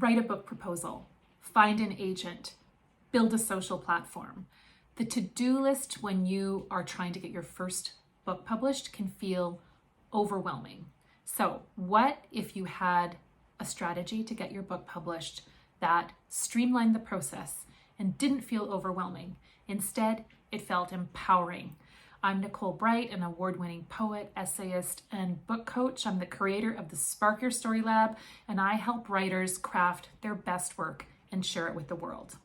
write a book proposal, find an agent, build a social platform. The to-do list when you are trying to get your first book published can feel overwhelming. So what if you had a strategy to get your book published that streamlined the process and didn't feel overwhelming? Instead, it felt empowering. I'm Nicole Bright, an award-winning poet, essayist, and book coach. I'm the creator of the Spark Your Story Lab, and I help writers craft their best work and share it with the world.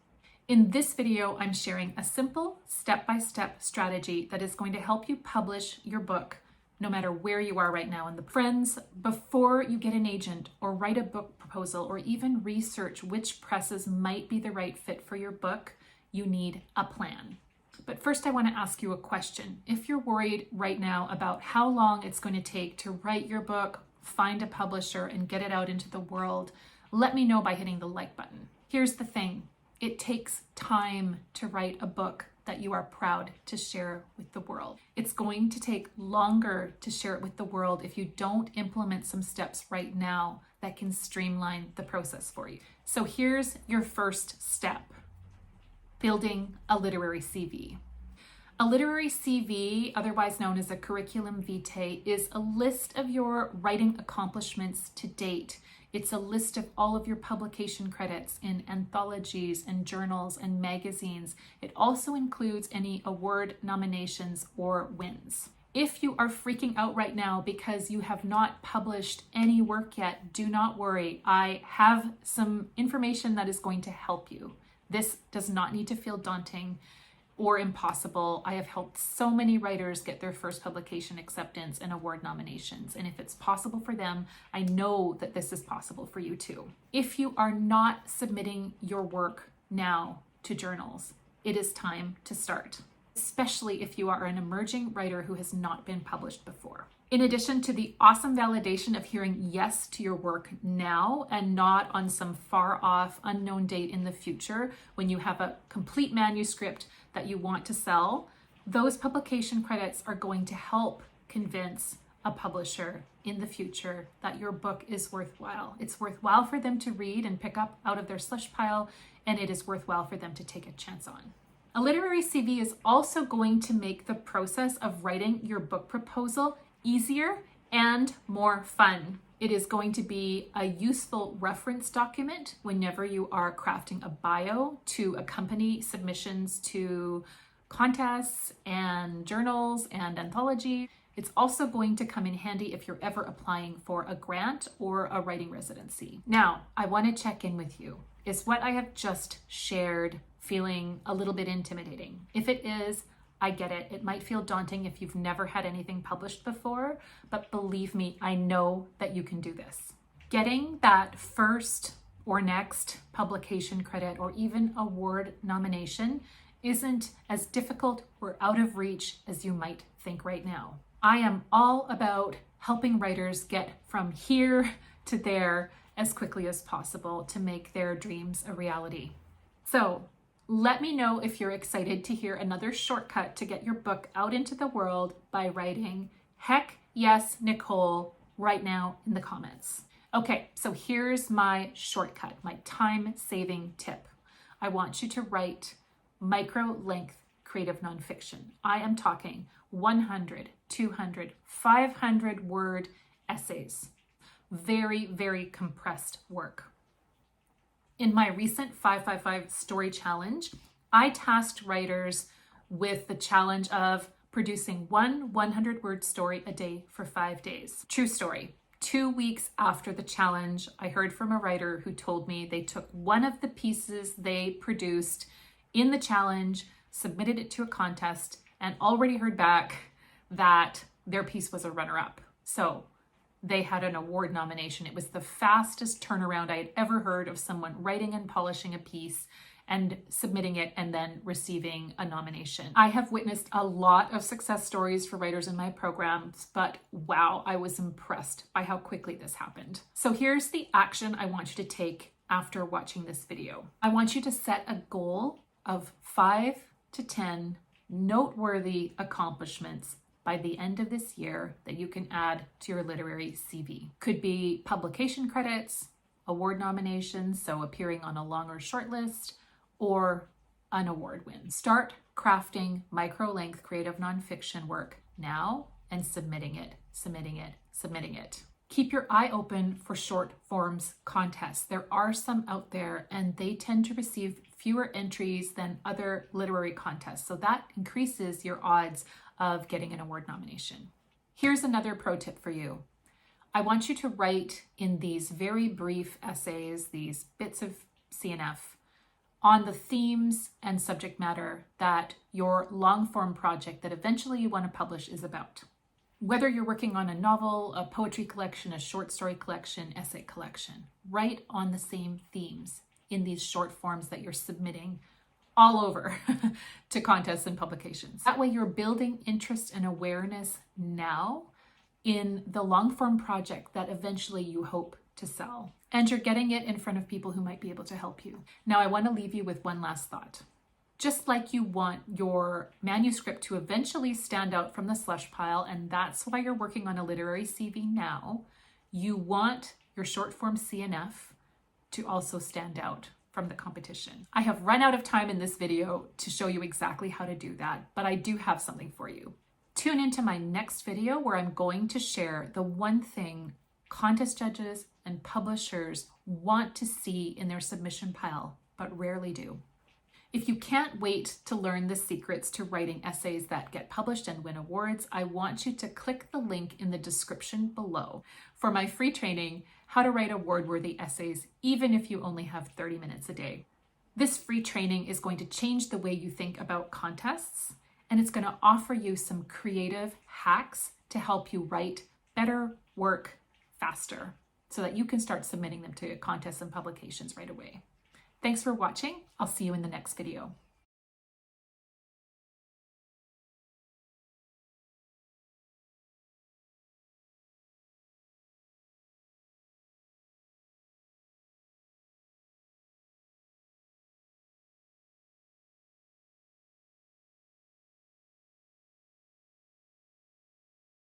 In this video, I'm sharing a simple step-by-step strategy that is going to help you publish your book no matter where you are right now in the friends. Before you get an agent or write a book proposal or even research which presses might be the right fit for your book, you need a plan. But first, I want to ask you a question. If you're worried right now about how long it's going to take to write your book, find a publisher, and get it out into the world, let me know by hitting the like button. Here's the thing. It takes time to write a book that you are proud to share with the world. It's going to take longer to share it with the world if you don't implement some steps right now that can streamline the process for you. So here's your first step: building a literary CV. A literary CV, otherwise known as a curriculum vitae, is a list of your writing accomplishments to date. It's a list of all of your publication credits in anthologies and journals and magazines. It also includes any award nominations or wins. If you are freaking out right now because you have not published any work yet, do not worry. I have some information that is going to help you. This does not need to feel daunting or impossible. I have helped so many writers get their first publication acceptance and award nominations. And if it's possible for them, I know that this is possible for you too. If you are not submitting your work now to journals, it is time to start, especially if you are an emerging writer who has not been published before. In addition to the awesome validation of hearing yes to your work now and not on some far off unknown date in the future when you have a complete manuscript that you want to sell, those publication credits are going to help convince a publisher in the future that your book is worthwhile. It's worthwhile for them to read and pick up out of their slush pile, and it is worthwhile for them to take a chance on. A literary CV is also going to make the process of writing your book proposal easier and more fun. It is going to be a useful reference document whenever you are crafting a bio to accompany submissions to contests and journals and anthology. It's also going to come in handy if you're ever applying for a grant or a writing residency. Now, I want to check in with you. Is what I have just shared feeling a little bit intimidating? If it is, I get it. It might feel daunting if you've never had anything published before, but believe me, I know that you can do this. Getting that first or next publication credit or even award nomination isn't as difficult or out of reach as you might think right now. I am all about helping writers get from here to there as quickly as possible to make their dreams a reality. So, let me know if you're excited to hear another shortcut to get your book out into the world by writing "Heck yes, Nicole" right now in the comments. Okay, so here's my shortcut, my time-saving tip. I want you to write micro-length creative nonfiction. I am talking 100, 200, 500 word essays. Very, very compressed work. In my recent 555 story challenge, I tasked writers with the challenge of producing one 100-word story a day for 5 days. True story. 2 weeks after the challenge, I heard from a writer who told me they took one of the pieces they produced in the challenge, submitted it to a contest, and already heard back that their piece was a runner-up. So they had an award nomination. It was the fastest turnaround I had ever heard of someone writing and polishing a piece and submitting it and then receiving a nomination. I have witnessed a lot of success stories for writers in my programs, but wow, I was impressed by how quickly this happened. So here's the action I want you to take after watching this video. I want you to set a goal of 5 to 10 noteworthy accomplishments by the end of this year that you can add to your literary CV. Could be publication credits, award nominations, so appearing on a long or short list, or an award win. Start crafting micro-length creative nonfiction work now and submitting it. Keep your eye open for short forms contests. There are some out there and they tend to receive fewer entries than other literary contests. So that increases your odds of getting an award nomination. Here's another pro tip for you. I want you to write in these very brief essays, these bits of CNF, on the themes and subject matter that your long form project that eventually you want to publish is about. Whether you're working on a novel, a poetry collection, a short story collection, essay collection, write on the same themes in these short forms that you're submitting all over to contests and publications. That way you're building interest and awareness now in the long form project that eventually you hope to sell. And you're getting it in front of people who might be able to help you. Now I want to leave you with one last thought. Just like you want your manuscript to eventually stand out from the slush pile, and that's why you're working on a literary CV now, you want your short form CNF to also stand out from the competition. I have run out of time in this video to show you exactly how to do that, but I do have something for you. Tune into my next video where I'm going to share the one thing contest judges and publishers want to see in their submission pile, but rarely do. If you can't wait to learn the secrets to writing essays that get published and win awards, I want you to click the link in the description below for my free training, How to Write Award-Worthy Essays, even if you only have 30 minutes a day. This free training is going to change the way you think about contests, and it's going to offer you some creative hacks to help you write better work faster so that you can start submitting them to contests and publications right away. Thanks for watching. I'll see you in the next video.